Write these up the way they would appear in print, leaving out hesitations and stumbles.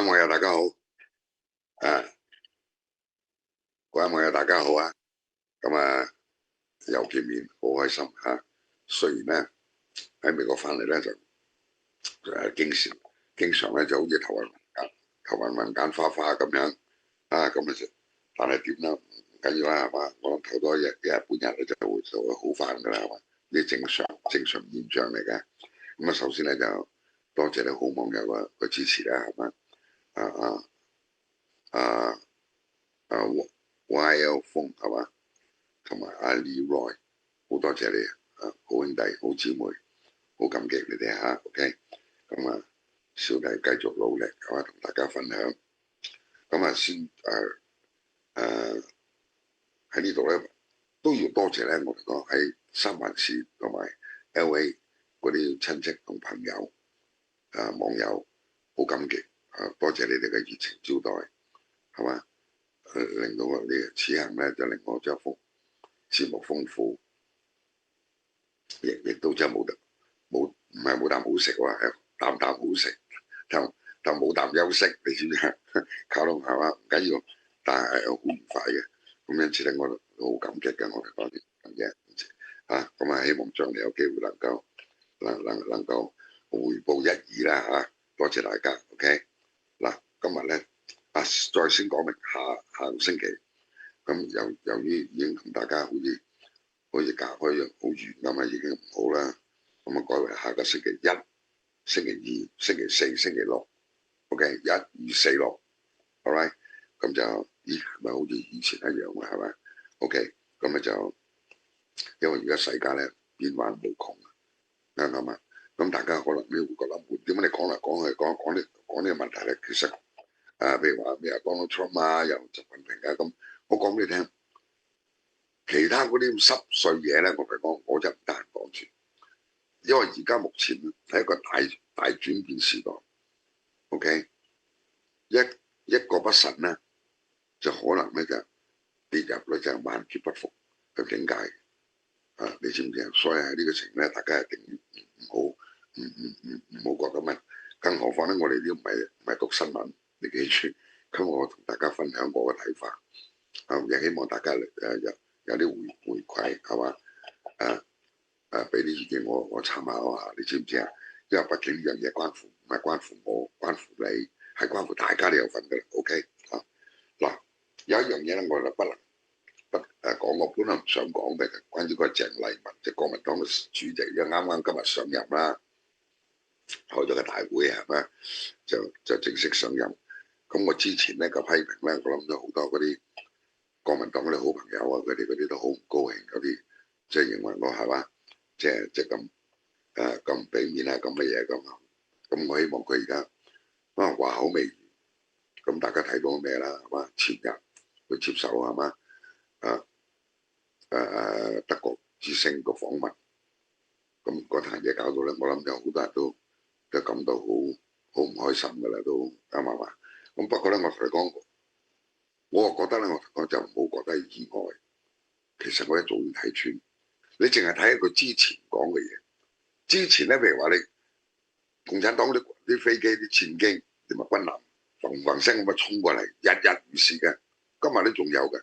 各位網友大家好，各位網友大家好啊！咁又見面，好開心嚇。雖然咧喺美國翻嚟咧就經常咧就好似頭暈暈間花花咁樣咁就，但係點啦唔緊要啦係嘛？我諗頭多一日半日咧就會好翻㗎啦係嘛？呢正常現象嚟嘅。咁首先咧就多謝你好網友嘅支持啦係嘛？啊啊啊啊 YL 風係嘛？同埋阿 Leroy， 好多謝你好兄弟、好姊妹，好感激你哋嚇。OK， 咁小弟繼續努力係嘛，同大家分享。咁先喺呢度咧都要多謝咧，我哋講喺三藩市同埋 LA 嗰啲親戚同朋友網友，好感激多謝你哋嘅熱情招待係嘛，令到我哋此行咧就令我祝福。節目豐富，亦都真係唔係冇啖好食喎，啖啖好食，但冇啖休息，你知唔知啊？靠攏係嘛，唔緊要，但係好愉快嘅。咁因此咧，我都好感激嘅，我哋講啲嘢咁希望將來有機會能夠回報一二啦嚇，多謝大家。OK， 嗱，今日咧再先講明下個星期。咁由於已經同大家好似隔開好遠咁已經唔好啦。咁改為下個星期一、星期二、星期四、星期六 ，OK， 1、2、4、6 ，all right， 咁就咪好似以前一樣嘅係咪 ？OK， 咁就因為而家世界咧變幻無窮啱嘛？咁大家可能你會覺得點解你講嚟講去講呢個問題咧？其實譬如話咩Donald Trump 又習近平咁。我講俾你聽，其他嗰啲濕碎嘢咧，我同你講，我就唔得閒講住，因為而家目前係一個大轉變時代。OK， 一個不慎咧，就可能咧就跌入咧就萬劫不復嘅境界你知唔知啊？所以喺呢個情咧，大家一定唔好覺得乜，更何況咧，我哋呢唔係讀新聞，你記住，咁我同大家分享我嘅睇法。亦希望大家有啲回饋係嘛？俾啲意見我參考下，你知唔知啊？因為畢竟呢樣嘢唔係關乎我，關乎你，係關乎大家都有份㗎啦。OK 嗱，有一樣嘢咧，我就不講，我本來唔想講嘅，關於個鄭麗文，即係國民黨嘅主席，因為啱今日上任啦，開咗個大會係咪？就正式上任。咁我之前咧個批評咧，我諗咗好多嗰啲國民黨嗰啲好朋友佢哋嗰啲都好唔高興，嗰啲即係認為我係嘛，即係咁俾面咁嘅嘢咁。咁我希望佢而家話口未完，咁大家睇到咩啦係嘛？前日去接受係嘛德國之聲個訪問，咁嗰壇嘢搞到咧，我諗有好多人都感到好唔開心㗎啦，都啱嘛。咁不過咧，我同你講，我覺得咧，我就唔好覺得意外。其實我一早已睇穿，你淨係睇佢之前講嘅嘢。之前咧，譬如話你共產黨啲飛機、啲戰機，你咪軍艦砰砰聲咁衝過嚟，日日如是嘅。今日都仲有嘅。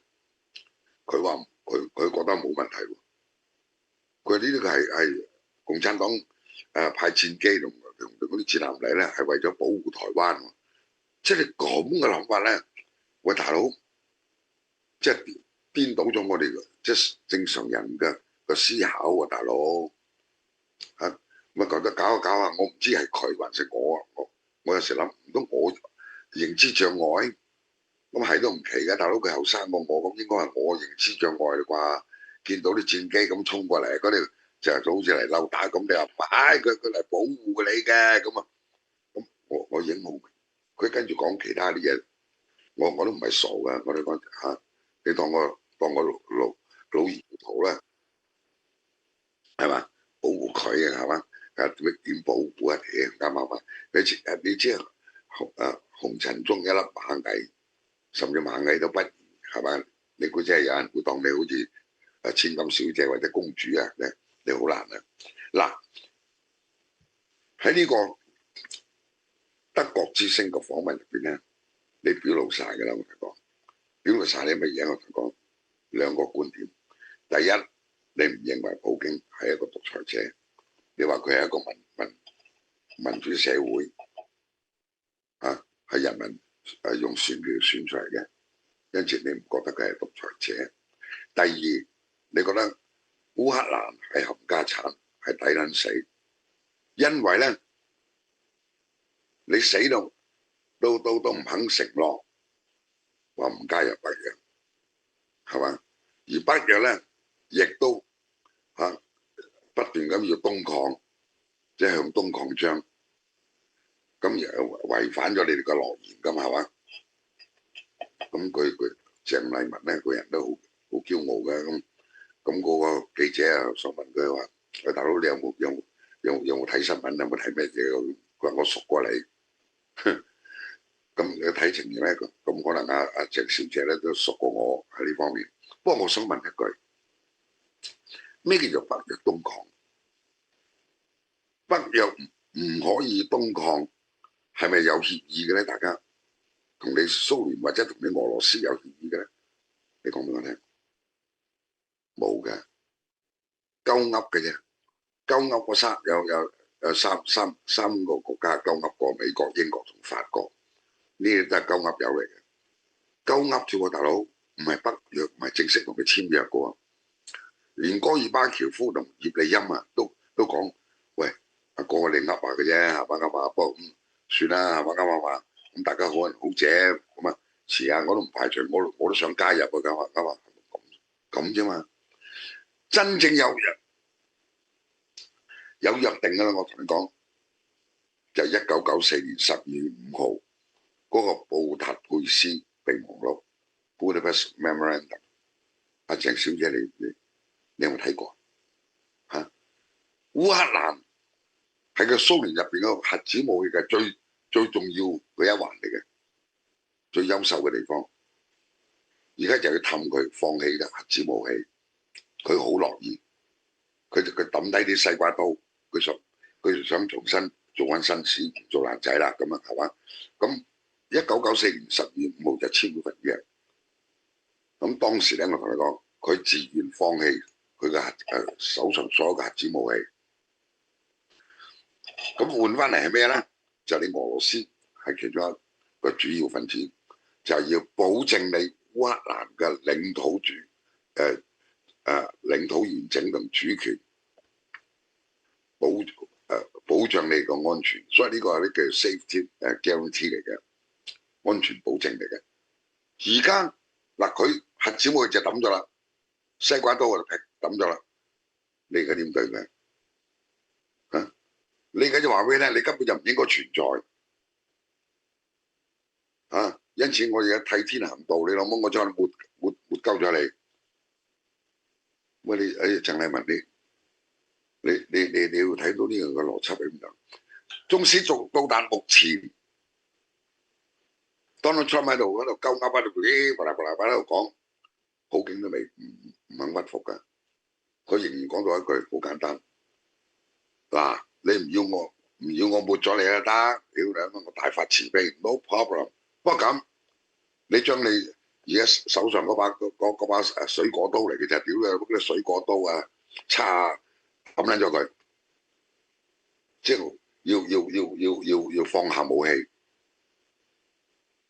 佢話佢覺得冇問題喎。佢呢啲係共產黨派戰機同嗰啲戰艦嚟咧，係為咗保護台灣喎。即係你咁嘅諗法咧，喂大佬，即係顛倒咗我哋即係正常人嘅思考喎，大佬咪覺得搞下搞下，我唔知係佢還是我有時諗唔通我認知障礙，咁係都唔奇嘅，大佬佢後生過我，咁應該係我認知障礙啦啩？見到啲戰機咁衝過嚟，嗰啲就好似嚟溜打咁，你話佢嚟保護你嘅咁啊？咁我已經好明，佢跟住講其他啲嘢，我都唔係傻噶，我哋講你當我老兒糊塗啦，係嘛？保護佢嘅係嘛？點保護啊？啱唔啱？你知紅塵中一粒螞蟻，甚至螞蟻都不如係嘛？你估真係有人會當你好似千金小姐或者公主啊？你好難啊！嗱，喺呢個德國之聲個訪問入邊咧，你表露晒㗎啦，我同你講，表露晒啲乜嘢？我同你講兩個觀點。第一，你唔認為普京係一個獨裁者，你話佢係一個民主社會啊，係人民用選票選出嚟嘅，因此你唔覺得佢係獨裁者。第二，你覺得烏克蘭係冚家產，係抵撚死，因為咧你死到唔肯承諾話唔加入北約，係嘛？而北約咧亦都不斷咁要東擴，即係向東擴張，咁又違反咗你哋個諾言㗎嘛，係嘛？咁佢鄭麗文咧個人都好驕傲嘅，咁嗰個記者啊想問佢話：喂，大佬你有冇睇新聞？有冇睇咩嘢？佢話我熟過你。咁你睇情形咧，咁可能阿鄭小姐咧都熟過我喺呢方面。不過我想問一句，咩叫做北約東擴？北約唔可以東擴，係咪有協議嘅咧？大家同你蘇聯或者同你俄羅斯有協議嘅咧？你講俾我聽，冇嘅，鳩噏嘅啫。鳩噏有三個國家鳩噏過，美國、英國同法國，呢啲都係鳩噏友嚟嘅。鳩噏啫喎，大佬，唔係北約，唔係正式同佢簽約嘅喎。連戈爾巴喬夫同葉利欽啊，都講，喂，阿哥你噏下嘅啫，係嘛噏下，不過算啦，係嘛噏下，咁大家好人好姐，咁啊遲下我都唔排除，我都想加入啊，咁咁啫嘛。真正有約定㗎啦，我同你講，就係1994年12月5號嗰個布達佩斯備忘錄 Budapest Memorandum。阿鄭小姐你有冇睇過嚇？烏克蘭係個蘇聯入邊個核子武器嘅最重要嘅一環嚟嘅，最優秀嘅地方。而家就要氹佢放棄嘅核子武器，佢好樂意，佢抌低啲西瓜刀，佢想重新做翻紳士，唔做爛仔啦，咁啊係嘛？咁1994年12月5號就簽咗份約。咁當時咧，我同你講，佢自願放棄佢嘅手上所有嘅核子武器。咁換翻嚟係咩咧？就你俄羅斯係其中一個主要分子，就係要保證你烏克蘭嘅領土完整同主權，保障你個安全。所以呢個係啲叫 safety guarantee 嚟嘅，安全保證嚟嘅。而家嗱，佢核子武器就抌咗啦，西瓜刀就抌咗啦，你而家點對佢？啊？你而家就話俾你聽，你根本就唔應該存在啊！因此我而家替天行道，你老母我將抹鳩咗你。喂，鄭麗文你要睇到呢個邏輯係咁樣。縱使到達目前，Donald Trump 喺度鳩噏喺度喺度講，普京都未唔肯屈服㗎。佢仍然講到一句好簡單，嗱，你唔要我抹咗你啊得，屌你我大發慈悲 ，no problem。不過咁，你將你而家手上嗰把水果刀嚟嘅啫，屌你嗰啲水果刀啊，叉抌撚咗佢，即係要放下武器。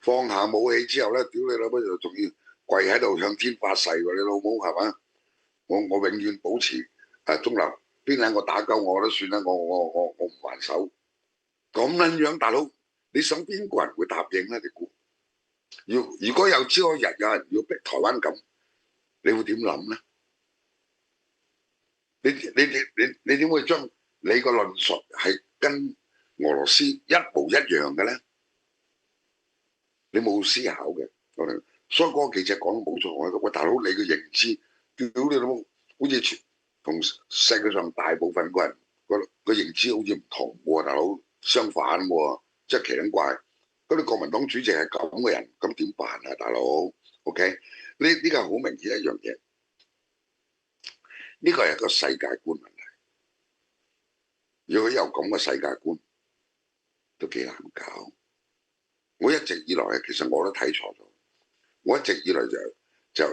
放下武器之後咧，屌你老母就仲要跪喺度向天發誓喎！你老母係嘛？我永遠保持中立，邊兩個打鳩我都算啦，我唔還手。咁撚樣，大佬，你想邊個人會答應咧？你估？如果有朝一日有人要逼台灣咁，你會點諗咧？你點會將你個論述係跟俄羅斯一模一樣嘅咧？你冇思考嘅，所以嗰個記者講得冇錯。我話喂，大佬你嘅認知，屌你老母，好似同世界上大部分個人個認知好似唔同喎，大佬相反喎，即係奇撚怪。咁你國民黨主席係咁嘅人，咁點辦啊，大佬 ？OK，呢個係好明顯一樣嘢，呢個係一個世界觀問題。如果有咁嘅世界觀，都幾難搞。我一直以來其實我都睇錯咗，我一直以來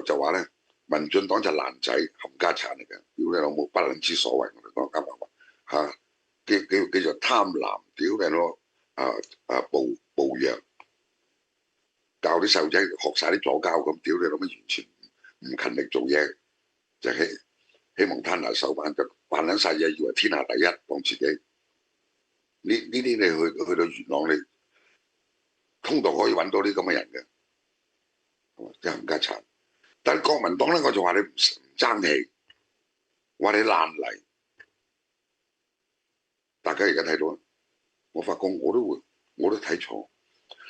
就話咧，民進黨就爛仔冚家產嚟嘅，屌你老母不撚之所謂，我哋講啱唔啱嚇？叫做貪婪，屌你老暴虐，教啲細路仔學晒啲左膠咁，屌你老母完全唔勤力做嘢，就希望攤下手板，就扮撚晒嘢，以為天下第一，當自己呢啲你去到元朗，你通道可以揾到啲咁嘅人嘅，即係冚家產。但係國民黨咧，我就話你唔爭氣，話你爛泥。大家而家睇到，我發覺我都睇錯，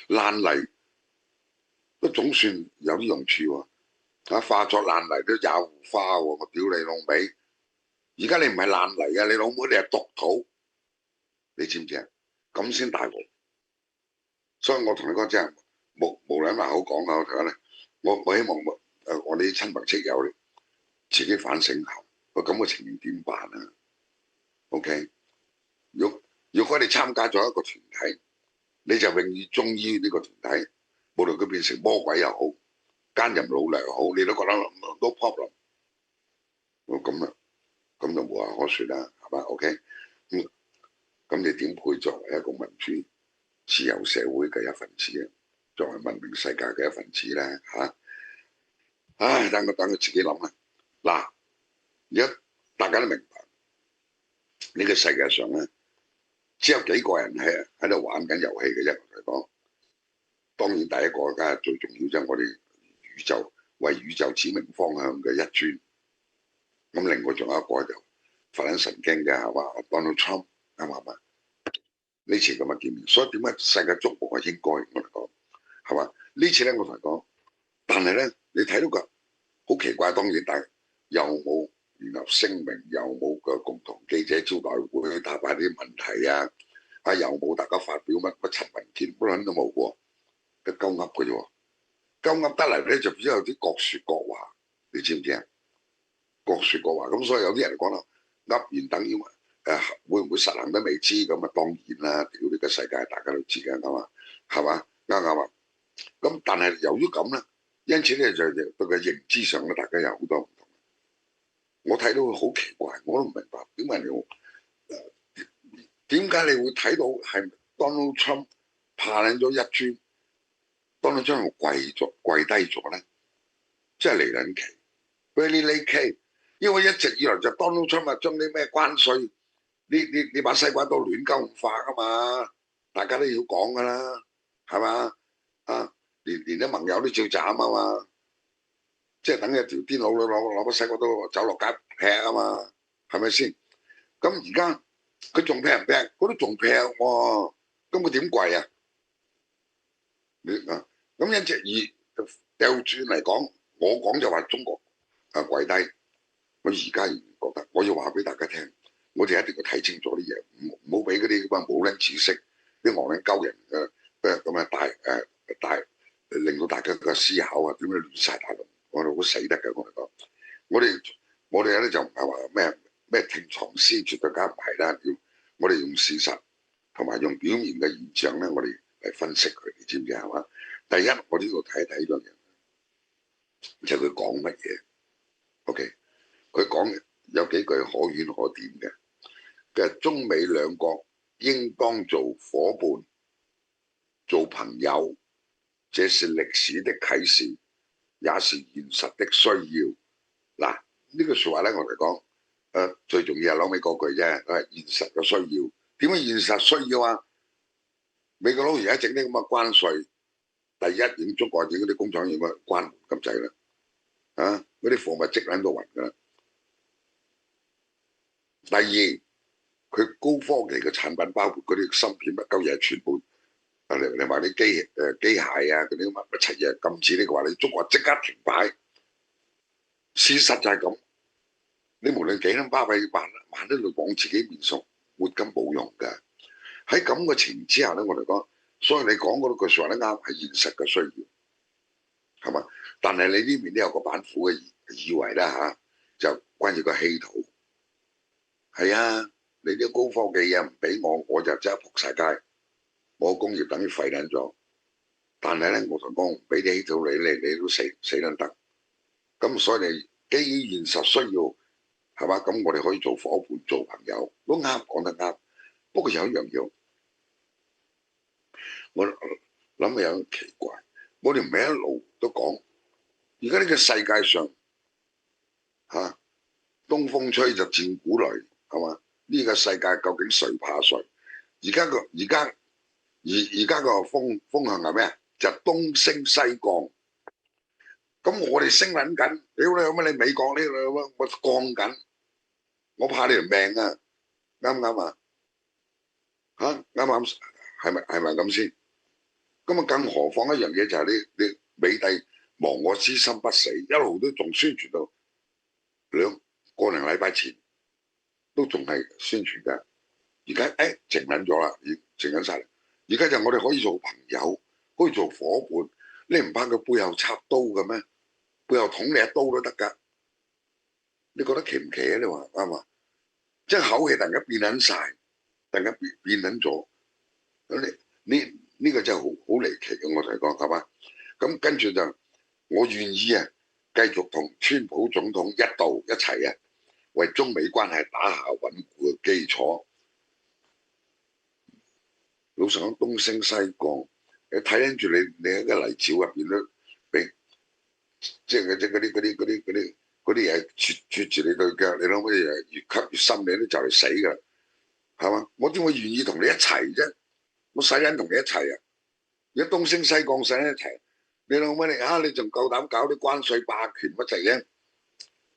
爛泥都總算有啲用處喎。化作爛泥都有花喎，我屌你老味！而家你唔係爛泥啊，你老母你係毒土，你知唔知啊？咁先大鑊。所以我同你講真係無兩話好講啊！我同你講，我希望我啲親朋戚友咧自己反省下，個咁嘅情形點辦啊？OK，如果你參加咗一個團體，你就永遠忠於呢個團體，無論佢變成魔鬼又好，奸淫擄掠又好，你都覺得 no problem。咁啊，咁就無話可説啦，係嘛？OK，咁你點配作為一個民主自由社會嘅一份子啊？作為文明世界嘅一份子咧嚇？唉，等佢自己諗啦。嗱，而家大家都明白呢個世界上咧，只有幾個人喺度玩緊遊戲嘅啫。我嚟講，當然第一個梗係最重要，就係我哋宇宙為宇宙指明方向嘅一尊。咁另外仲有一個就發緊神經嘅係嘛，Donald Trump 啱唔啱？呢次咁嘅見面，所以點解世界矚目係應該我嚟講係嘛？呢次咧我同你講，但係咧你睇到個好奇怪，當然但係又冇聯合聲明，又冇個共同記者招待會答下啲問題啊，又冇大家發表乜陳文健乜撚都冇喎，得鳩噏嘅啫喎，鳩噏得嚟咧就只有啲各説各話，你知唔知啊？各説各話，咁所以有啲人講啦，噏完等於會唔會實行都未知，咁啊當然啦，屌呢個世界大家都知嘅，係嘛？係嘛？啱啊！咁但係由於咁咧，因此咧就對個認知上咧，大家有好多唔同。我睇到好奇怪，我都唔明白點解你會睇到係 Donald Trump 怕撚咗一尊 ，Donald Trump 跪低咗咧，即係嚟撚奇 ，very late case。因為一直以來就 Donald Trump 啊，將啲咩關稅，你把西瓜刀亂鳩咁化噶嘛，大家都要講噶啦，係嘛？啊，連啲盟友都照斬啊嘛，即係等一條癲佬攞把西瓜刀走落街劈啊嘛，係咪先？咁而家佢仲劈唔劈？佢都仲劈喎，咁佢點跪啊？咁一隻二掉轉嚟講，我講就話中國跪低。我而家仍然覺得，我要話俾大家聽，我哋一定要睇清楚啲嘢，唔好俾嗰啲咁啊冇撚知識、啲戇撚鳩人嘅咁啊大令到大家嘅思考啊點樣亂晒大龍，我哋好死得嘅。我嚟講，我哋咧就唔係話咩聽藏絲，絕對梗唔係啦。我哋用事實同埋用表面嘅現象咧，我哋嚟分析佢，你知唔知係嘛？第一，我呢度睇一睇呢樣嘢，就佢講乜嘢 ？OK。佢講有幾句可圈可點嘅，嘅中美兩國應當做伙伴、做朋友，這是歷史的啟示，也是現實的需要。嗱，呢句説話咧，我嚟講，最重要係攞尾嗰句啫，係現實嘅需要。點解現實需要啊？美國佬而家整啲咁嘅關稅，第一影中國影嗰啲工廠影乜關門咁滯啦，嗰啲貨物積喺度暈㗎啦。第二，佢高科技嘅產品，包括嗰啲芯片乜鳩嘢，全部你話啲機械啊，嗰啲乜柒嘢禁止呢個話，你中國即刻停擺。事實就係咁，你無論幾撚巴閉，萬都要往自己面上活金冇用㗎。喺咁嘅情形之下咧，我哋講，所以你講嗰句説話咧啱，係現實嘅需要，係嘛？但係你呢邊都有個板斧嘅以為啦嚇，就關於個稀土。係啊，你啲高科技嘢唔俾我，我就即刻仆晒街。我工業等於廢撚咗。但係咧，我同你講，唔俾你起到你都死撚得。咁所以你基於現實需要係嘛？咁我哋可以做伙伴、做朋友都啱，講得啱。不過有一樣嘢，我諗有奇怪，我哋唔係一路都講，而家呢個世界上嚇、東風吹就戰鼓擂係嘛？呢個世界究竟誰怕誰？而家個風向係咩啊？就東升西降。咁我哋升撚緊，屌你有乜你美國呢度我降緊，我怕你條命啊！啱唔啱啊？嚇啱唔啱？係咪咁先？咁啊，更何況一樣嘢就係你美帝亡我之心不死，一路都仲宣傳到個零禮拜前都仲係宣傳㗎。而家靜撚咗啦，靜撚晒。而家就我哋可以做朋友，可以做伙伴。你唔怕佢背後插刀嘅咩？背後捅你一刀都得㗎。你覺得奇唔奇啊？你話啱嘛？即係口氣突然間變撚晒，突然間變撚咗。咁呢個真係好離奇嘅，我同你講係嘛？咁跟住就我願意啊，繼續同川普總統一道一齊啊，為中美關係打下穩固嘅基礎。老實講，東升西降，你睇緊住你喺個泥沼入邊都俾，即係嗰啲嘢啜住你對腳，你諗乜嘢越吸越深，你都就嚟死㗎，係嘛？我點會願意同你一齊啫？我使緊同你一齊啊！而家東升西降使緊一齊，你諗乜你仲夠膽搞啲關稅霸權乜滯嘅？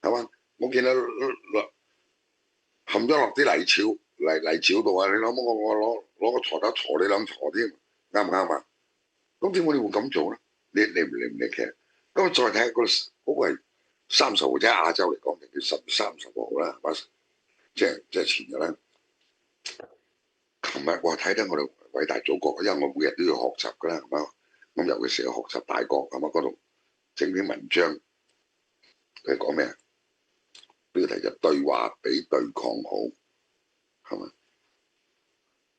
係嘛？我見到冚咗落啲泥沼度啊！你諗乜我攞個鋤頭鋤你兩鋤添，啱唔啱啊？咁點解你會咁做咧？你唔理嘅。咁再睇下嗰個係30號，即係亞洲嚟講就叫10月30號啦，即係前日啦。琴日我睇得我哋偉大祖國，因為我每日都要學習㗎啦，係嘛？咁尤其是學習大國，係嘛？嗰度整篇文章，佢講咩啊？標題就對話比對抗好，係嘛？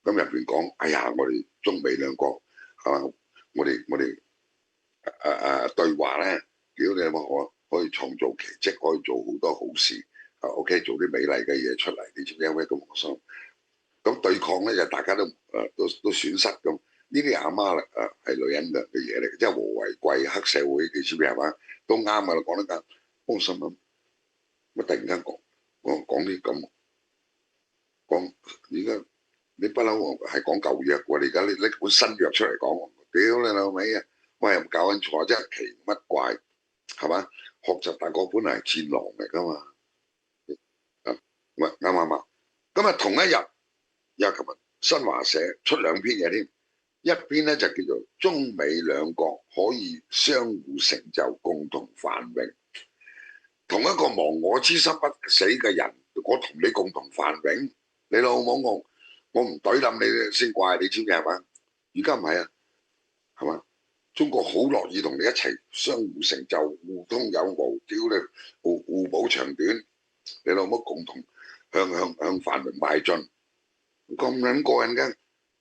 咁入邊講，哎呀，我哋中美兩國係嘛？我哋對話咧，屌你乜可以創造奇蹟，可以做好多好事，OK，做啲美麗嘅嘢出嚟，你知唔知有咩咁開心？咁對抗咧就大家都損失咁，呢啲阿媽係女人嘅嘢嚟，即係和為貴，黑社會你知唔知係嘛？都啱噶啦，講得啱。我心諗乜突然間講啲咁講，而家你不嬲係講舊約喎，你而家拎本新約出嚟講，屌你老味啊！我又唔搞緊錯，真係奇乜怪係嘛？學習大國本嚟係戰狼嚟噶嘛？喂啱啱啊？咁啊同一日。又琴日新華社出2篇嘢添，一篇咧就叫做中美兩國可以相互成就，共同繁榮。同一個亡我之心不死嘅人，我同你共同繁榮，你老母我唔懟冧你先怪，你知唔知係嘛？而家唔係啊，係嘛？中國好樂意同你一齊相互成就，互通有無，屌你互補長短，你老母共同向繁榮邁進。咁撚過癮嘅，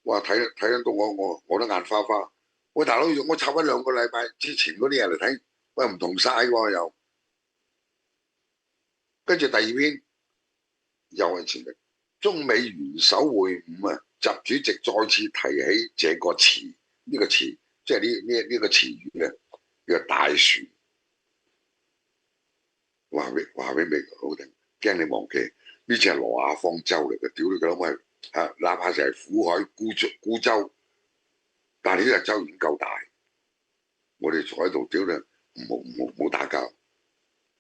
哇！睇得到我都眼花花。喂，大佬，我插咗2個禮拜之前嗰啲人嚟睇，喂唔同晒喎又。跟住第2篇又係前日，中美元首會晤啊，習主席再次提起這個詞，呢個詞即係呢個詞語咧，叫大船。話俾美國佬聽，驚你忘記呢隻係挪亞方舟嚟嘅，屌你個老母！哪怕就係苦海孤舟，但係呢隻舟已經夠大，我哋坐喺度，屌你，唔好打交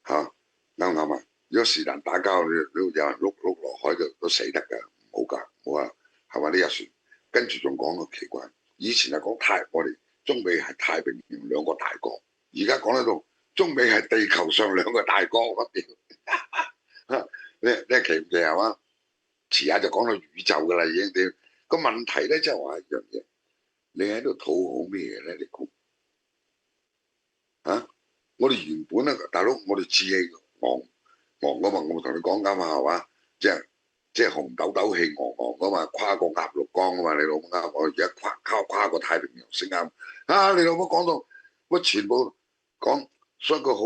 嚇，啱唔啱啊？如果是但打交，你有人碌落海都死得㗎，唔好㗎，唔好啊，係嘛？呢隻船，跟住仲講個奇怪，以前係講我哋中美係太平洋2個大國，而家講喺度中美係地球上2個大國，我屌，你奇唔奇係嘛？遲下就講到宇宙㗎啦，已經點個問題咧，即係話一樣嘢，你喺度討好咩嘢咧？你估啊？我哋原本咧，大佬，我哋志氣昂㗎嘛，我同你講㗎嘛，係嘛？即即係紅豆豆氣昂昂噶嘛，跨過鴨綠江噶嘛，你老母啱我而家跨過太平洋先啱啊！你老母講到乜全部講，所以佢好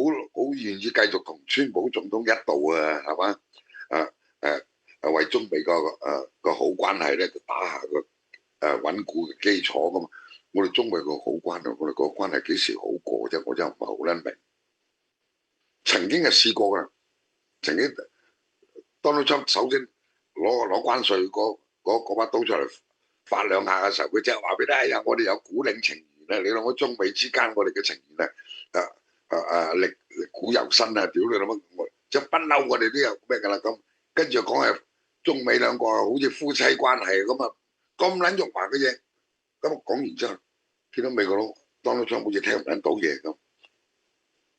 願意繼續同川普總統一道啊，係嘛？為中美個好關係咧，就打下個穩固嘅基礎噶嘛。我哋中美個好關係，我哋個關係幾時好過啫？我真係唔係好撚明。曾經係試過㗎，曾經 Donald Trump 首先攞關稅嗰把刀出嚟發兩下嘅時候，佢即係話俾你聽，我哋有股領情緣咧，你諗我中美之間我哋嘅情緣咧，歷古猶新啊！屌你諗乜，即係不嬲我哋都有咩㗎啦咁，跟住講係中美兩個好似夫妻關係咁啊，咁撚肉麻嘅嘢，咁講完之後，見到美國佬 Donald Trump 好似聽唔撚到嘢咁，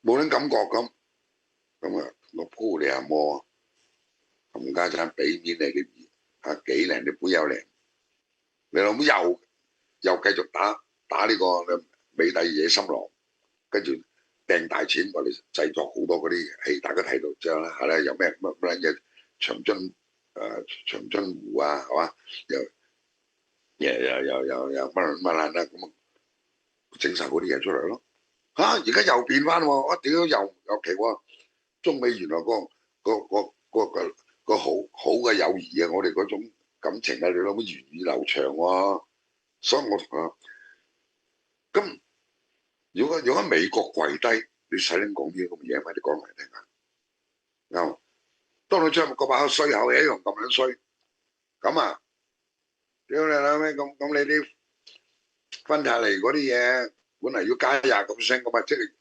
冇撚感覺咁，咁啊我鋪你阿摩。冚家產俾面你嘅幾靚，你杯有靚，你老母又繼續打呢個美帝野心狼，跟住掟大錢，我哋製作好多嗰啲戲，大家睇到之後啦，係啦，有咩乜乜嘢長津湖啊，係嘛？又乜啦咁，整晒嗰啲嘢出嚟咯。而家又變翻喎，我屌又奇喎，中美原來個好嘅友誼啊，我哋嗰種感情啊，你諗乜源遠流長喎？所以我同佢咁，如果喺美國跪低，你使撚講啲咁嘅嘢，咪你講嚟聽下。啱，當你將嗰把衰口一樣咁樣衰，咁啊，屌你老味咁你啲分下嚟嗰啲嘢，本嚟要加20%咁啊，即係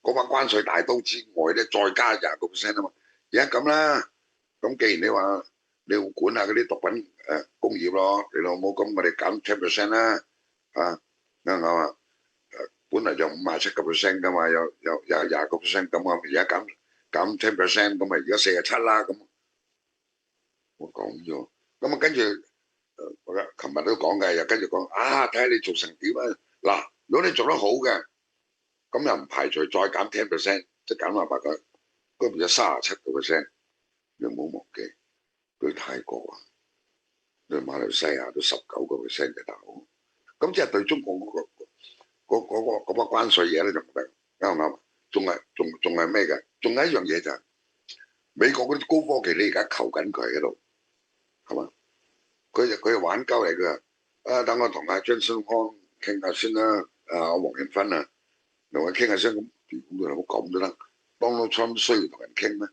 嗰把關稅大刀之外咧，再加20%啊嘛。而家咁啦。咁既然你話你要管下嗰啲毒品工業咯，你老母咁我哋減10%啦，啱唔啱啊？本嚟就57%噶嘛，有20%咁啊，而家減10%咁咪而家47啦咁。我講咗，咁啊跟住我琴日都講嘅，又跟住講睇下你做成點啊！嗱，如果你做得好嘅，咁又唔排除再減10%，即係減下白佢，嗰邊有37%，你冇忘記。對泰國啊，對馬來西亞都19%嘅大佬，咁即係對中國嗰個關稅嘢咧就唔得，啱唔啱？仲係咩嘅？仲有一樣嘢就係美國嗰啲高科技，你而家求緊佢喺度，係嘛？佢玩鳩嚟嘅，等我同阿張信康傾下先啦，黃仁勳啊，同佢傾下先咁，屌佢咁都得，Donald Trump需要同人傾咩？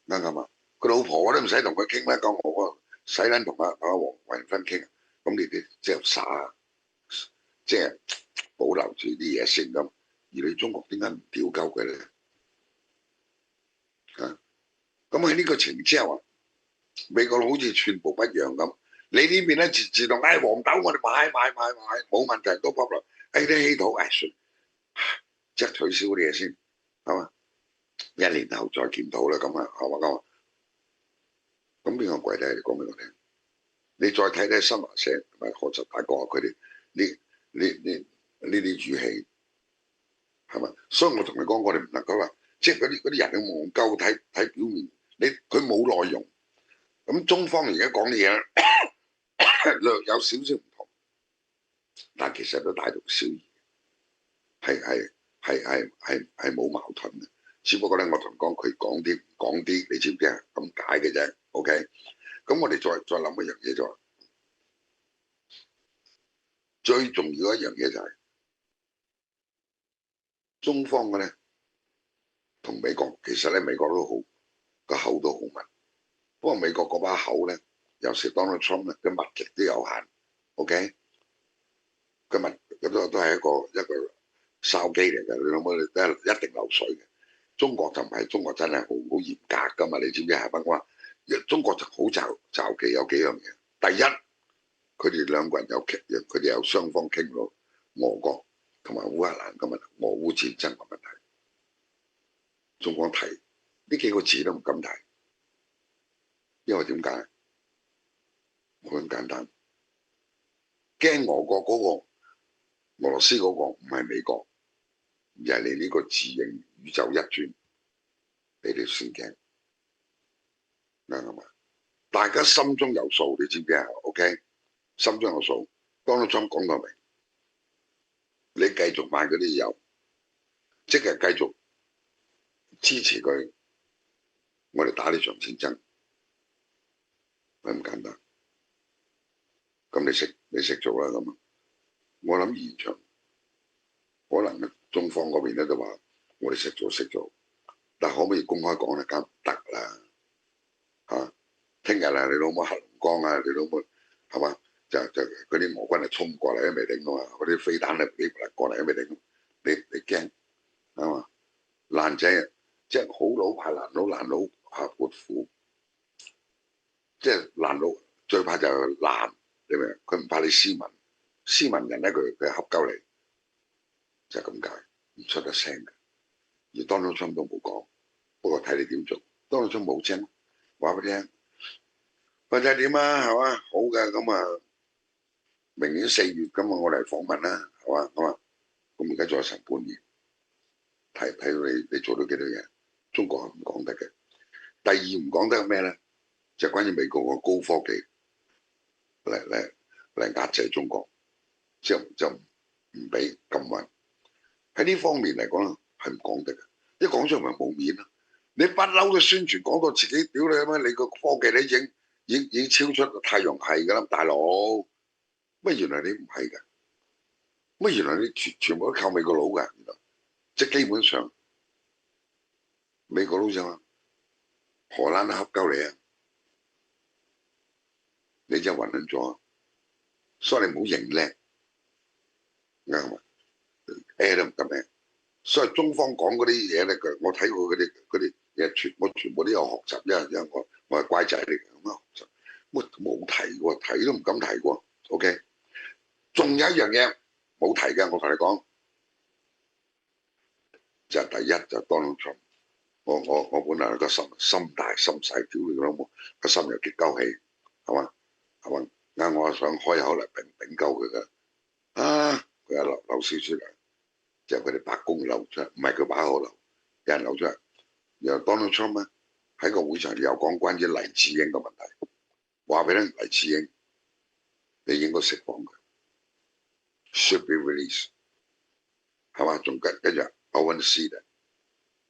啱唔啱？佢老婆我都唔使同佢傾啦，講我使撚同阿黃仁勳傾，咁你哋即係耍，即係保留住啲嘢先咁。而你中國點解唔屌鳩佢咧？咁喺呢個情之下話，美國佬好似寸步不讓咁，你呢邊咧自動黃豆我哋買冇問題都不落，啲稀土算，即係取消啲嘢先，係嘛？1年後再檢討啦，咁啊，係嘛咁。咁邊個跪低？你講俾我聽。你再睇睇新華社同埋何澤大哥佢哋呢啲語氣係咪？所以我同你講，我哋唔能夠話，即係嗰啲人嘅戇鳩睇表面，佢冇內容。咁中方而家講嘅嘢略有少少唔同，但其實都大同小異，係冇矛盾嘅。只不過咧，我同講佢講啲唔講啲，你知唔知啊？咁解嘅啫。OK。咁我哋再諗一樣嘢就係，最重要一樣嘢就係中方嘅咧，同美國其實咧美國都好個口都好密，不過美國嗰把口咧，有時 Donald Trump 咧嘅密極都有限。OK， 佢密都係一個筲機嚟嘅，你諗冇？你一定漏水嘅。中國就唔係，中國真係好嚴格噶嘛，你知唔知係乜話？中國就好就忌有幾樣嘢。第一，佢哋兩個人佢哋有雙方傾到俄國同埋烏克蘭嘅問題，俄烏戰爭嘅問題。中方提呢幾個字都唔敢提，因為點解？好簡單，驚俄國嗰個俄羅斯嗰個唔係美國，而係你呢個自認宇宙一轉，你哋先驚，啱唔啱？大家心中有數，你知唔知啊？OK， 心中有數。Donald Trump 講到明，你繼續買嗰啲油，即係繼續支持佢，我哋打呢場戰爭，係咁簡單。咁你識做啦咁啊！我諗現場可能中方嗰邊咧就話我哋識做，但可唔可以公開講咧？梗唔得啦嚇！聽日啊，你老母黑龍江啊，你老母係嘛？就嗰啲俄軍係衝過嚟都未定噶嘛，嗰啲飛彈啊幾過嚟都未定，你驚係嘛？爛仔即係好佬怕爛佬，爛佬怕潑婦，即係爛佬最怕就係爛，你明唔明？佢唔怕你斯文，斯文人咧佢恰鳩你，就係咁解，唔出得聲嘅。而 Donald Trump 都冇講，不過睇你點做。Donald Trump 冇聲，話俾你聽，或者點啊？係嘛？好嘅咁啊，明年4月咁啊，我嚟訪問啦，係嘛？咁啊，咁而家仲有成半年，睇到你做到幾多嘢？中國係唔講得嘅。第二唔講得咩咧？就關於美國個高科技嚟壓制中國，就唔俾禁運。喺呢方面嚟講咧，係唔講得嘅。一講出嚟咪冇面啦。你不嬲都宣傳講到自己屌你乜，你個科技咧已經超出太陽系㗎啦，大佬。乜原來你唔係㗎？乜原來你全部都靠美國佬㗎？原來即係基本上美國佬啫嘛，荷蘭都恰鳩你啊！你真係暈撚咗，所以你唔好認叻，啱嘛？A 都唔得咩？所以中方講嗰啲嘢咧，我睇過嗰啲嘢，我全部都有學習，因為我係乖仔嚟嘅，咁啊學習，冇提過，睇都唔敢提過。OK， 仲有一樣嘢冇提嘅，我同你講，就係第一就 Donald Trump， 我本來個心大心細，屌你老母，個心又激鳩氣，係嘛係嘛，啱我想開口嚟頂鳩佢嘅，佢又漏少出嚟。就佢哋白宮流出嚟，唔係佢把口流，有人流出嚟。然後 Donald Trump 咧喺個會場又講關於黎智英嘅問題，話俾你聽黎智英，你應該釋放佢 ，should be released， 係嘛？仲跟住 I want to see that，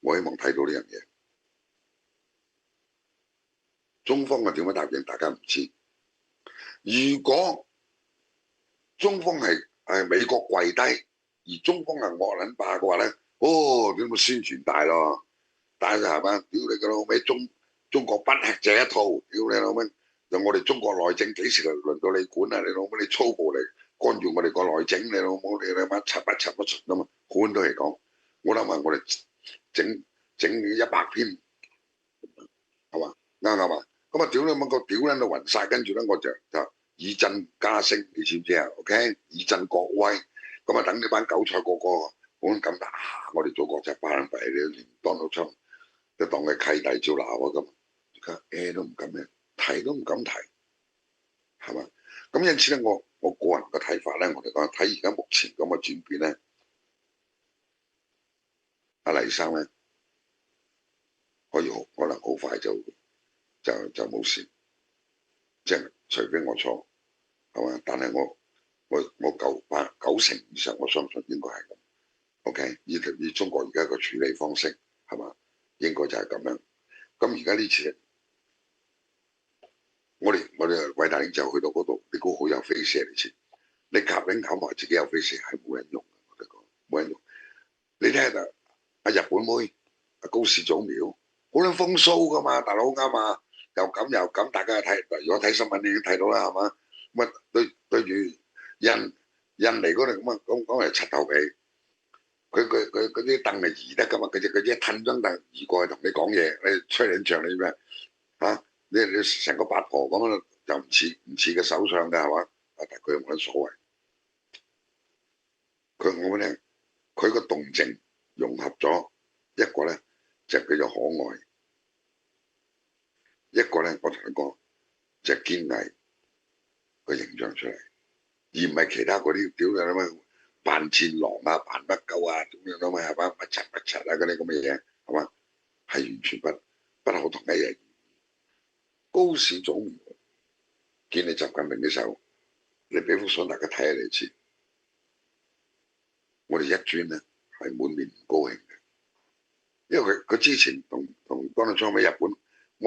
我希望睇到呢樣嘢。中方嘅點樣答應，大家唔知。如果中方係美國跪低，而中方係惡撚霸嘅話咧，點會宣傳大咯？大就係嘛？屌你個老味，中國不吃這一套，屌你老味！就我哋中國內政幾時輪到你管啊？你老母你粗暴嚟干預我哋個內政，你老母你媽柒不出啊嘛！好多嚟講，我諗下我哋整100篇係嘛啱唔啱啊？咁啊屌你媽個屌撚到暈晒，跟住咧我就以振加聲，你知唔知啊 ？OK， 以振國威，咁啊等呢班韭菜個好咁打，我哋祖國就巴撚閉，你連Donald Trump都當佢契弟照鬧啊咁，而家 A 都唔敢咩，提都唔敢提，係嘛？咁因此咧，我個人嘅睇法咧，我哋講睇而家目前咁嘅轉變咧，阿黎生咧可能好快就冇事，即係除非我錯，係嘛？但係我90%以上，我相信應該係咁。OK， 以中國而家個處理方式係嘛，應該就係咁樣。咁而家呢次，我哋偉大領袖去到嗰度，你估好有 face 啊？呢次你夾硬搞埋自己有 face 係冇人用嘅，我哋講冇人用。你睇下日本妹高市早苗，好撚風騷噶嘛，大佬啱嘛？又咁，大家睇，如果睇新聞你已經睇到啦，係嘛？咁啊對住印尼嗰度咁啊，講嚟柒頭皮。佢嗰啲凳係移得噶嘛？佢一褪張凳移過去同你講嘢，你吹兩場你咩嚇？你成個八婆咁樣就唔似個首相㗎係嘛？但佢又冇乜所謂。我咧，佢個動靜融合咗一個咧就叫做可愛，一個咧我同你講就堅毅個形象出嚟，而唔係其他嗰啲屌你乜扮戰狼啊、扮乜狗啊咁樣啊嘛係嘛？乜柒啊嗰啲咁嘅嘢係嘛？係完全不可同一樣。高市早苗見你習近平嘅時候，你俾幅相大家睇下你知，我哋一專咧係滿面唔高興嘅，因為佢之前同當初喺日本，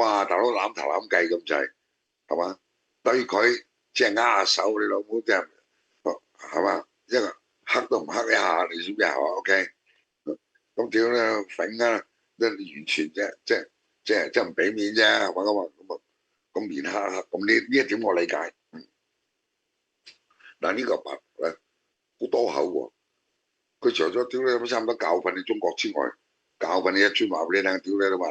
哇大佬攬頭攬計咁滯，係嘛？對佢即係握手，你老母即係係嘛？一個黑都唔黑一下，你知唔知啊？OK，咁屌咧揈啊，即係完全即係唔俾面啫，係嘛咁面黑黑，咁呢一點我理解。但係呢個白咧好多口喎，佢除咗屌你差唔多教訓你中國之外，教訓你一專話俾你聽，屌你都話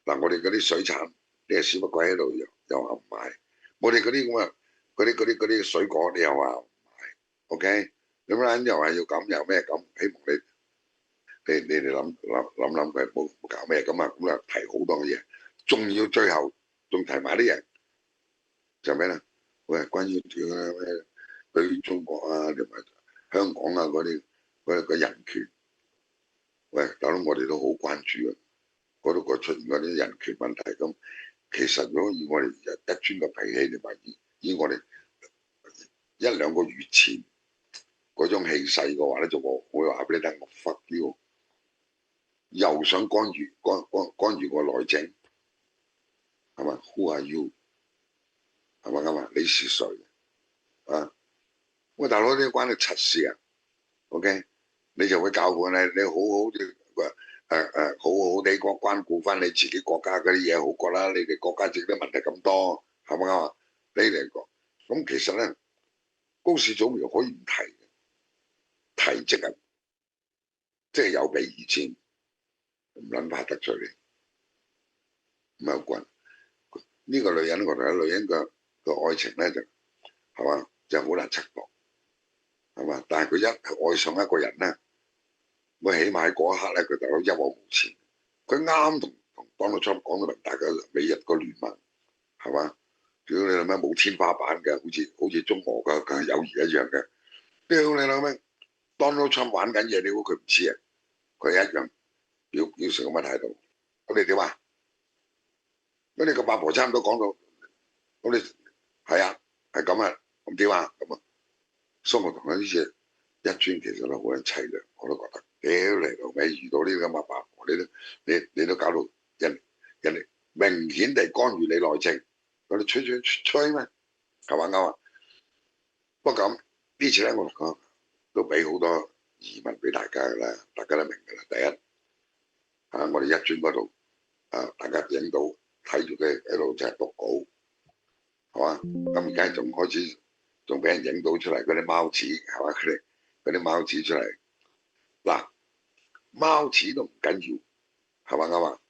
嗱我哋嗰啲水產，你係屎乜鬼喺度又話唔買，我哋嗰啲咁啊嗰啲水果你又話唔買 ，OK？咁撚又話要咁又咩咁，希望你哋諗佢冇搞咩咁啊提好多嘢，仲要最後仲提埋啲人就咩咧？喂，關於咩對於中國啊同埋香港啊嗰啲人權，喂，大佬我哋都好關注啊，嗰度個出現嗰啲人權問題咁，其實如果以我哋一專嘅脾氣，你話以我哋一兩個月前嗰種氣勢嘅話咧，就我會話俾你聽，我 fuck you，又想干預個內政，係嘛？Who are you？係嘛啱啊？你是誰啊？喂，大佬呢關你柒事啊？OK，你就會教訓你好好啲好好地關顧翻你自己國家嗰啲嘢好過啦。你哋國家整啲問題咁多，係咪啱啊？你嚟講，咁其實咧，高市早苗可以唔提，提即係即係有備而戰，唔撚怕得罪你，唔係好棍。呢個女人我同個女人嘅愛情咧就係嘛，就好難測度，係嘛？但係佢一愛上一個人咧，我起碼喺嗰一刻咧，佢大佬一往無前。佢啱同 Donald Trump 講到明，大家美日個聯盟係嘛？屌你老咩冇天花板嘅，好似中俄嘅友誼一樣嘅。屌你老咩 Donald Trump 玩緊嘢，你估佢唔知啊？佢一樣表示咁嘅態度。咁你點啊？咁你個八婆差唔多講到，咁你係啊，係咁啊，咁點啊？咁啊，所以我同佢呢次一專其實都好撚凄涼，我都覺得。屌你老味，遇到呢啲咁嘅八婆，你都搞到人哋明顯地干預你內政，我哋吹咩？係嘛啱啊？不過咁呢次咧，我同佢都俾好多疑問俾大家㗎啦，大家都明㗎啦。第一我哋一專嗰度大家影到睇住佢喺度就係讀稿，係嘛？咁而家仲開始仲俾人影到出嚟嗰啲貓紙，係嘛？佢哋嗰啲貓紙出嚟，嗱貓紙都唔緊要，係嘛啱啊？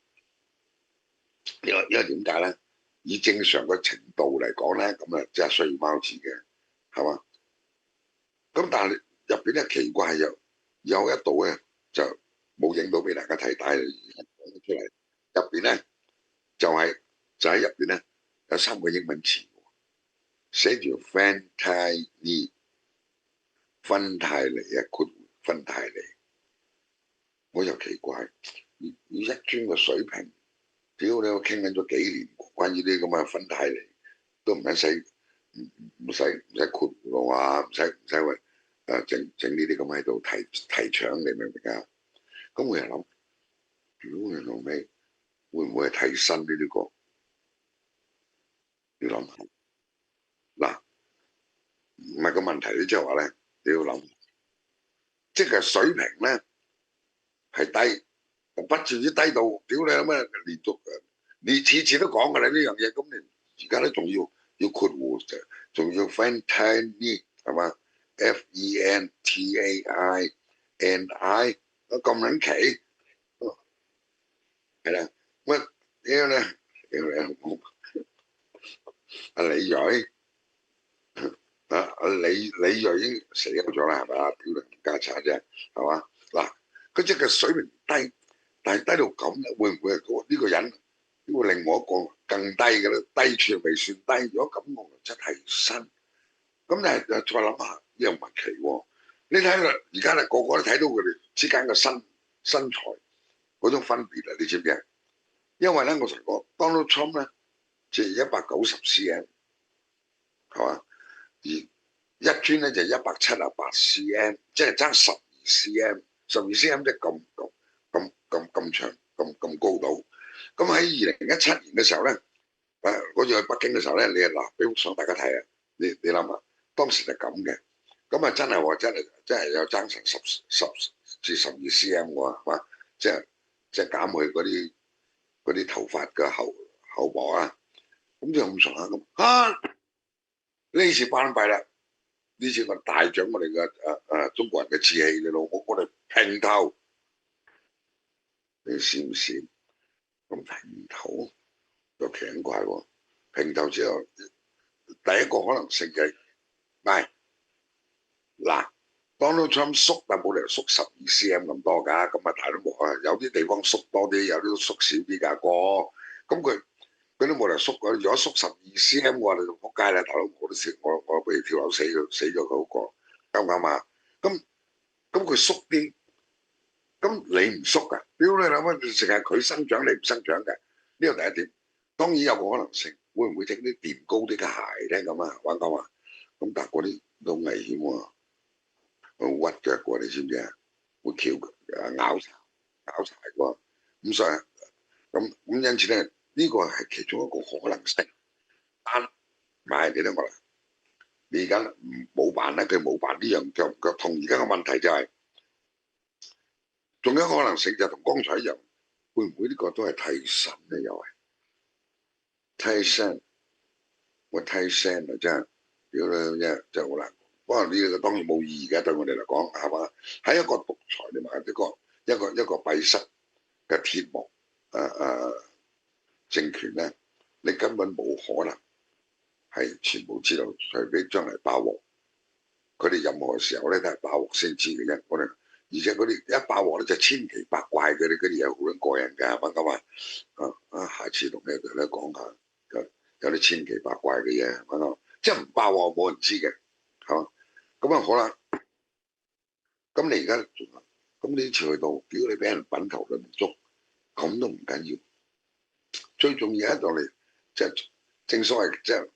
因為點解咧？以正常嘅程度嚟講咧，咁啊真係需要貓紙嘅，係嘛？咁但係入邊咧奇怪有一度咧就冇影到俾大家睇，但係講咗出嚟入邊咧就喺入邊咧有3個英文詞，寫住芬太尼，芬太尼啊，括芬太尼。我又奇怪，以一專嘅水平，屌你我傾緊咗幾年關於啲咁嘅芬太尼，都唔使括弧嘅話，唔使話整呢啲咁喺度提倡，你明唔明啊？咁我又諗，屌你老味，會唔會係替身呢啲個？你諗下，嗱，唔係個問題，你即係話咧，你要諗，即係水平咧係低，不至於低到屌你咁啊！連續你次次都講㗎啦呢樣嘢，咁你而家咧仲要括弧，仲要 Fentanyl 係嘛？FENTAINI 咁撚奇，係啦，乜屌咧？屌你阿李銳阿李銳已經死咗啦，係咪啊？屌你家產啫，係嘛？嗱，佢即係水平低，但係低到咁咧，會唔會係呢個人會令我一個更低嘅咧？低處未算低，如果咁我就提身。咁但係再諗下又唔奇喎。你睇下而家咧個個都睇到佢哋之間嘅身材嗰種分別啊！你知唔知啊？因為咧我成個 Donald Trump 咧即係190cm，係嘛？而一磚咧就178cm，即係爭12cm，12cm 即係咁長咁高度。咁喺2017年嘅時候咧，嗰次去北京嘅時候咧，你嗱俾幅相大家睇啊，你諗下，當時係咁嘅，咁啊真係喎，真係有爭成10至12cm 喎，係嘛？即係減去嗰啲頭髮嘅厚薄啊，咁就咁上下咁呢次關閉啦，呢次我大獎我哋嘅中國人嘅志氣，你老母我哋平頭，你閃唔閃？咁平頭又奇怪喎，平頭之後第一個可能性就係唔係嗱，Donald Trump 縮但冇理由縮12cm 咁多㗎，咁啊大都冇啊，有啲地方縮多啲，有啲都縮少啲㗎哥，咁佢都冇理由縮㗎，如果縮12cm 嘅話，你就仆街啦，大佬我都試我不如跳樓死咗佢好過，啱唔啱啊？咁佢縮啲，咁你唔縮㗎？屌你諗乜？淨係佢生長，你唔生長嘅，呢個第一點。當然有個可能性，會唔會整啲墊高啲嘅鞋咧？咁啊，玩講話，咁但係嗰啲都危險喎，會屈腳喎，你知唔知啊？會咬柴喎，咁所以咁因此咧，呢個係其中一個可能性。但唔係記得我啦，你而家冇辦咧，佢冇辦呢樣腳唔腳痛。而家個問題就係，仲有一個可能性就同剛才一樣，會唔會呢個都係替身咧？又係替身，我替身啊！真係，屌你真係好難講。不過呢個當然冇意義嘅，對我哋嚟講係嘛？喺一個獨裁同埋一個閉塞嘅鐵幕政權咧，你根本冇可能係全部知道，除非將來爆鑊。佢哋任何時候咧都係爆鑊先知嘅啫。我哋而且嗰啲一爆鑊咧就千奇百怪嘅，你嗰啲嘢好撚過癮㗎，乜咁啊？下次同你哋咧講下有啲千奇百怪嘅嘢，乜咁即係唔爆鑊冇人知嘅，係嘛？咁啊好啦，咁你而家咁你次去到，屌你俾人品頭論足，咁都唔緊要。最重要一樣嚟，即係正所謂即係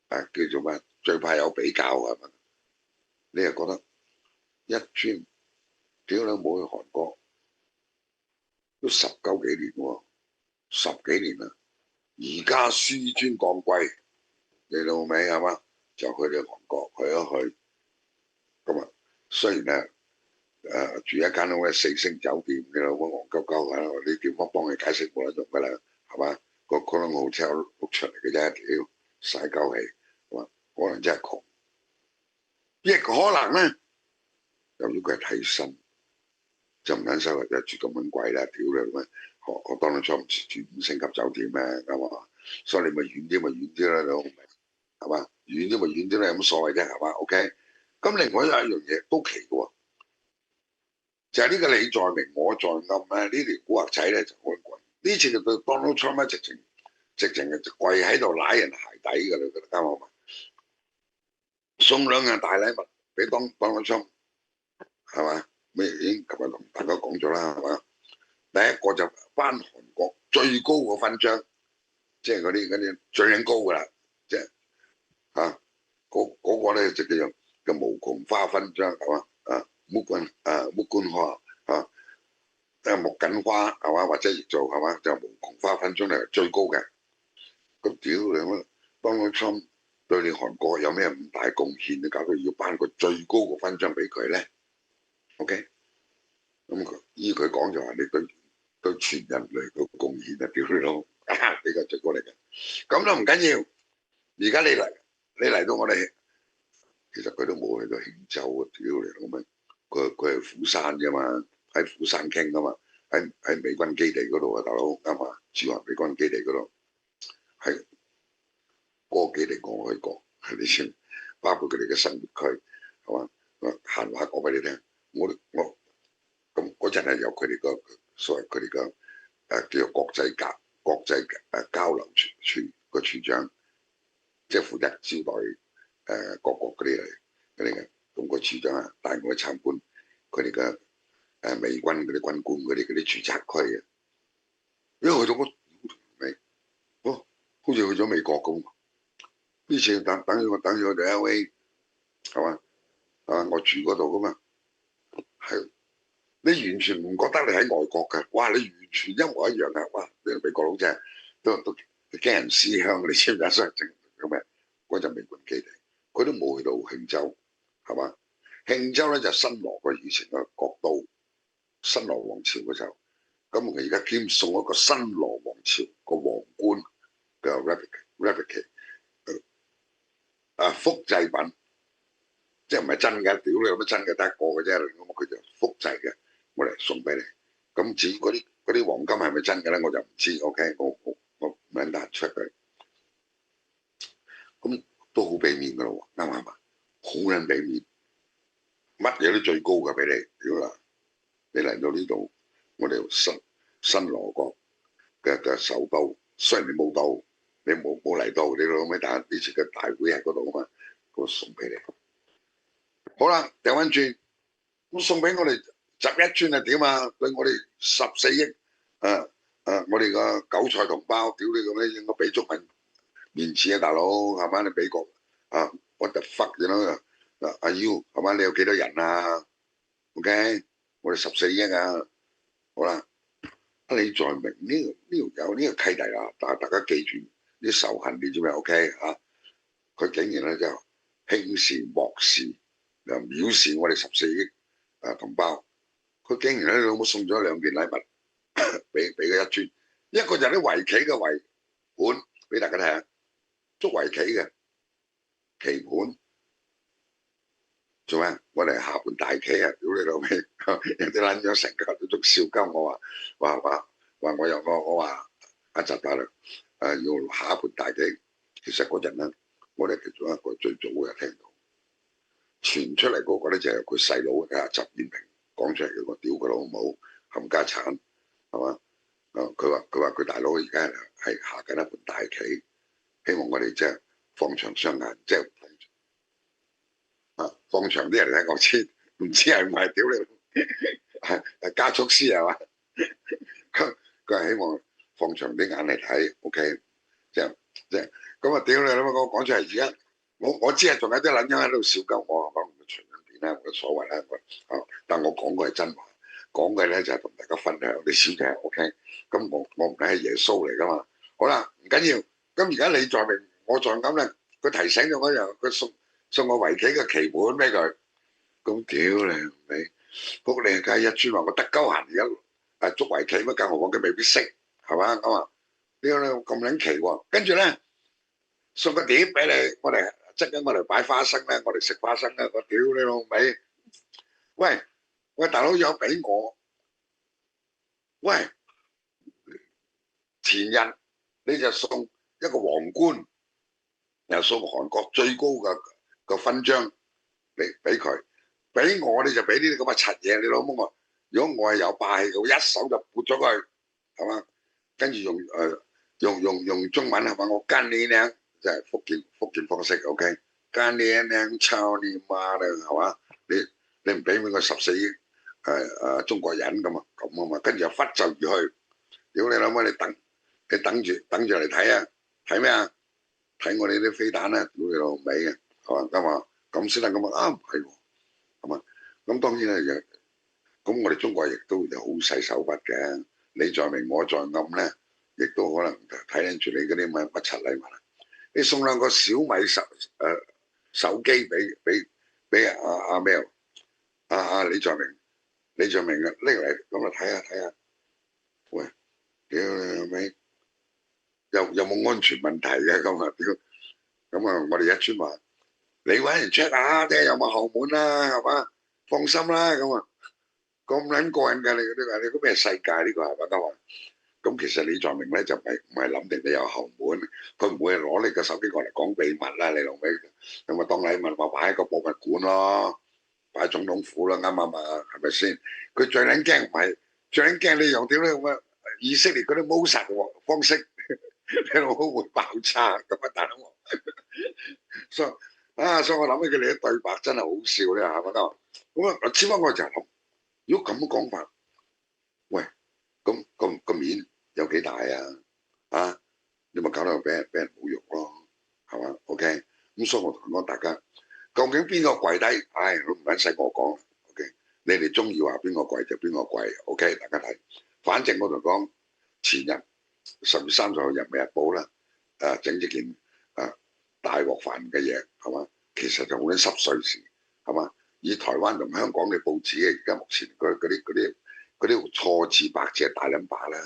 叫做咩？最怕有比較係咪？你又覺得一磚屌你冇去韓國都10鳩幾年喎，10幾年啦，而家輸磚降貴，你老味係嘛？就去你韓國去一去，咁啊雖然住一間咁嘅4星酒店，你老母戇鳩鳩啊！你點樣幫佢解釋冇得用㗎啦，係嘛？個 hotel book 出嚟嘅啫，屌嘥鳩氣，係嘛？可能真係窮，亦可能咧，由於佢係替身。就唔撚收入就住咁撚貴啦，屌你咩？我當你初唔住5星級酒店咩？係嘛？所以你咪遠啲咪遠啲啦，老味係嘛？遠啲咪遠啲啦，有乜所謂啫？係嘛？OK。咁另外有一樣嘢都奇嘅喎，就係呢個你在明我在暗咧，呢條古惑仔咧就好滾。呢次就對 Donald Trump 咧直情就跪喺度舐人鞋底㗎啦，覺得啱唔啱？送2樣大禮物俾Donald Trump 係嘛？咩已經琴日同大家講咗啦，係嘛？第一個就翻韓國最高個勳章，即係嗰啲最撚高㗎啦，即係嗰個咧就叫無窮花勳章係嘛？木槿花木槿花係嘛？或者譯做係嘛？就無窮花勳章係最高嘅。咁屌你乜？Donald Trump 對你韓國有咩咁大貢獻？你搞到要頒個最高個勳章俾佢咧 ？OK。咁依佢講就話你對全人類嘅貢獻啊，屌你老，比較最高嚟嘅。咁都唔緊要，而家你嚟到我哋，其實佢都冇去到慶州啊，屌你老味，佢係釜山啫嘛，喺釜山傾噶嘛，喺美軍基地嗰度啊，大佬啱嘛？駐韓美軍基地嗰度，係嗰個基地我去過，你先，包括佢哋嘅生活區，係嘛？閒話講俾你聽，我咁嗰陣係由佢哋個所謂佢哋個叫做國際交流處個處長，即係負責招待各國嗰啲嘅，咁個處長啊帶我去參觀佢哋嘅美軍嗰啲軍官嗰啲住宅區嘅，因為去到嗰咪好似去咗美國咁。呢次等於我哋 LA 係嘛我住嗰度噶嘛，係你完全唔覺得你喺外國㗎，哇！你完全一模一樣㗎，哇！你美國佬真係都驚人思鄉，你知唔知啊？所以整咁嘅嗰陣美軍基地，佢都冇去到慶州，係嘛？慶州咧就新羅個以前嘅國都，新羅王朝嘅時候，咁我而家兼送一個新羅王朝個皇冠嘅 replicate 複製品，即係唔係真嘅，屌你有乜真嘅得一個嘅啫，咁佢就複製嘅，我嚟送俾你。咁至於嗰啲黃金係咪真嘅咧，我就唔知。OK，我唔撚得出佢，咁都好俾面㗎咯喎，啱唔啱啊？好撚俾面，乜嘢都最高嘅俾你，屌啦！你嚟到呢度，我哋新羅國嘅首都，雖然你冇到，你冇嚟到，你老味，但係呢次嘅大會喺嗰度啊嘛，我送俾你。好啦，掉翻轉，咁送俾我哋11磚係點啊？對我哋14億我哋個韭菜同胞，屌你咁咧，應該俾足面子啊，大佬係嘛？你美國what the fuck 阿 U 係嘛？你有幾多人啊 ？OK， 我哋14億啊，好啦。你在明呢條有呢個契弟啊，大家記住啲仇恨你知咩 ？OK 佢竟然咧就輕視漠視又藐視我哋14億同胞，佢竟然咧老母送咗2件禮物俾佢一磚，一個就係啲圍棋嘅圍盤俾大家睇下，捉圍棋嘅棋盤，做咩？我哋下盤大棋啊！屌你老味，人哋撚咗成個都仲笑鳩我話我話阿習大良要下一盤大棋，其實嗰陣咧，我哋其中一個最早嘅聽到傳出嚟嗰個咧就係佢細佬嘅習近平講出嚟嘅，我屌佢老母冚家產係嘛？佢話佢大佬而家係下緊一盤大棋，希望我哋即係放長雙眼，即係放長啲人睇我知，唔知係唔係屌你加速師係嘛？佢係希望放長啲眼嚟睇 ，OK， 即係咁啊！屌你諗下，我講出嚟而家，我知係仲有啲撚樣喺度笑鳩我，講傳片啦，冇所謂啦，但我講嘅係真話，講嘅咧就係同大家分享啲小嘅 OK。咁我唔係耶穌嚟噶嘛，好啦，唔緊要。咁而家你在明，我在暗咧，佢提醒咗我又，佢送我圍棋嘅棋盤俾佢，咁屌你咪，仆你街一磚話我得鳩閒而家捉圍棋乜？更何況佢未必識，係嘛咁啊？屌你咁撚奇喎！跟住咧送個碟俾你，我哋即緊我哋擺花生咧，我哋食花生咧，我屌你老味！喂大佬有俾我，喂前日你就送一個皇冠，又送韓國最高嘅個勳章俾佢，俾我你就俾呢啲咁嘅柒嘢，你老母我，如果我係有霸氣嘅，我一手就撥咗佢，係嘛？跟住用中文係嘛？我跟你靚，即係福建方式 ，OK？跟你靚操你媽啦，係嘛？你唔俾我14億中國人咁啊嘛，跟住又忽就而去，屌你老母你等住嚟睇啊！睇咩啊？睇我哋啲飛彈啊！屌你老味啊！係嘛？咁先得咁啊！唔係喎，係嘛？咁當然咧，咁我哋中國亦都有好細手筆嘅，你在明我在暗咧，亦都可能睇緊住你嗰啲乜柒禮物啊！你送2個小米手機俾阿 Mel 李在明啊拎嚟咁啊睇下，喂，屌你老味！有冇安全問題嘅咁啊？屌，咁啊！我哋一磚話，你揾人 check 下啫，有冇後門啦，係嘛？放心啦，咁啊，咁撚過癮㗎！你個咩世界呢個係嘛得話？咁其實李在明咧就唔係諗定你有後門，佢唔會攞你個手機過嚟講秘密啦，你老味，咁啊當禮物話擺喺個博物館咯，擺喺總統府啦，啱唔啱啊？係咪先？佢最撚驚唔係，最撚驚你用點咧咁啊？以色列嗰啲摩薩方式。你老母會爆炸咁啊！大佬，所以我諗起佢哋啲對白真係好笑咧，係咪得？咁啊，只不過我就係諗，如果咁講法，喂，咁個面有幾大啊？你咪搞到俾人侮辱咯，係嘛？OK，咁所以我同講大家，究竟邊個跪低？唉，都唔撚使我講。OK，你哋中意話邊個跪就邊個跪。OK，大家睇。反正我同講，前日10月30號《人民日報》啦，整咗件大鑊飯嘅嘢，係嘛？其實就好撚濕碎事，係嘛？以台灣同香港嘅報紙而家目前嗰啲錯字百字係大撚把啦，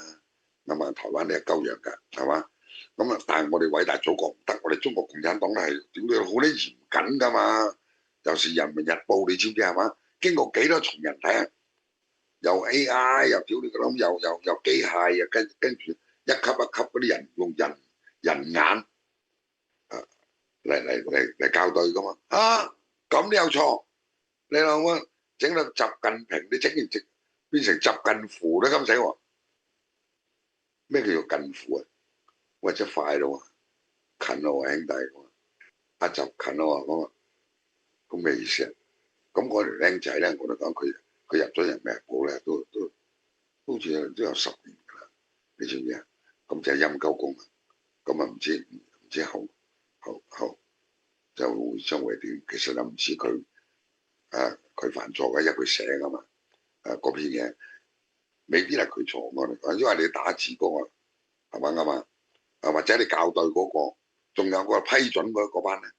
咁啊台灣你係鳩樣㗎，係嘛？咁啊，但係我哋偉大祖國唔得，我哋中國共產黨係點樣好啲嚴謹㗎嘛？有時《人民日報》你知唔知係嘛？經過幾多重人睇啊？又 AI 又屌你個窿，又機械，又跟住一級一級嗰啲人用人眼嚟校對㗎嘛？咁你有錯？你老母整到習近平，你整完直變成習近乎都咁死喎！咩叫做近乎啊？喂，真快咯喎，近咯喎兄弟，阿習近咯喎，咁咩意思啊？咁嗰條僆仔咧，我都講佢入咗人民日報咧，都好似都有10年㗎啦，你知唔知啊？咁就係陰鳩公啊！咁啊唔知後就會將會點？其實就唔似佢犯錯嘅，因為佢寫㗎嘛，嗰篇嘢未必係佢錯我哋講，因為你打字嗰個係咪啱嘛？或者你校對嗰個，仲有個批准嗰班咧，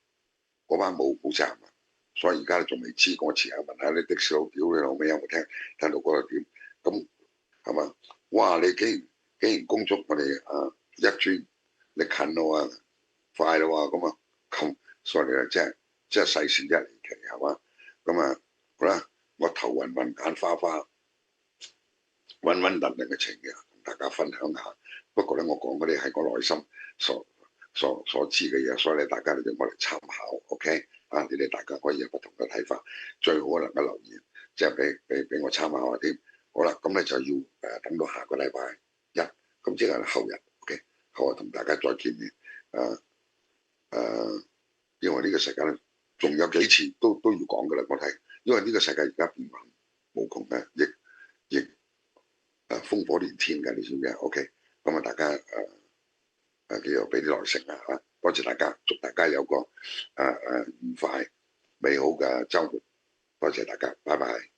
嗰班冇責任，所以而家仲未知。我遲下問下你的士佬，屌你老味有冇聽到嗰度點？咁係嘛？哇！你竟然恭祝我哋一專你近咯喎，快咯喎，咁啊咁，所以你真係世事一離奇係嘛？咁好啦，我頭暈暈眼花花，穩穩陣陣嘅情嘅同大家分享下。不過咧，我講嗰啲係我內心所知嘅嘢，所以咧大家你哋我嚟參考。OK，你哋大家可以有不同嘅睇法，最好能夠留言，即係俾我參考下添。好啦，咁咧就要等到下個禮拜一，咁即係後日。OK，後日同大家再見面。因為呢個世界咧，仲有幾次都要講噶啦，我睇，因為呢個世界而家變幻無窮嘅，亦烽火連天嘅，你知唔知啊？OK，咁啊，大家叫做俾啲耐性啊嚇，多謝大家，祝大家有個愉快美好嘅週末，多謝大家，拜拜。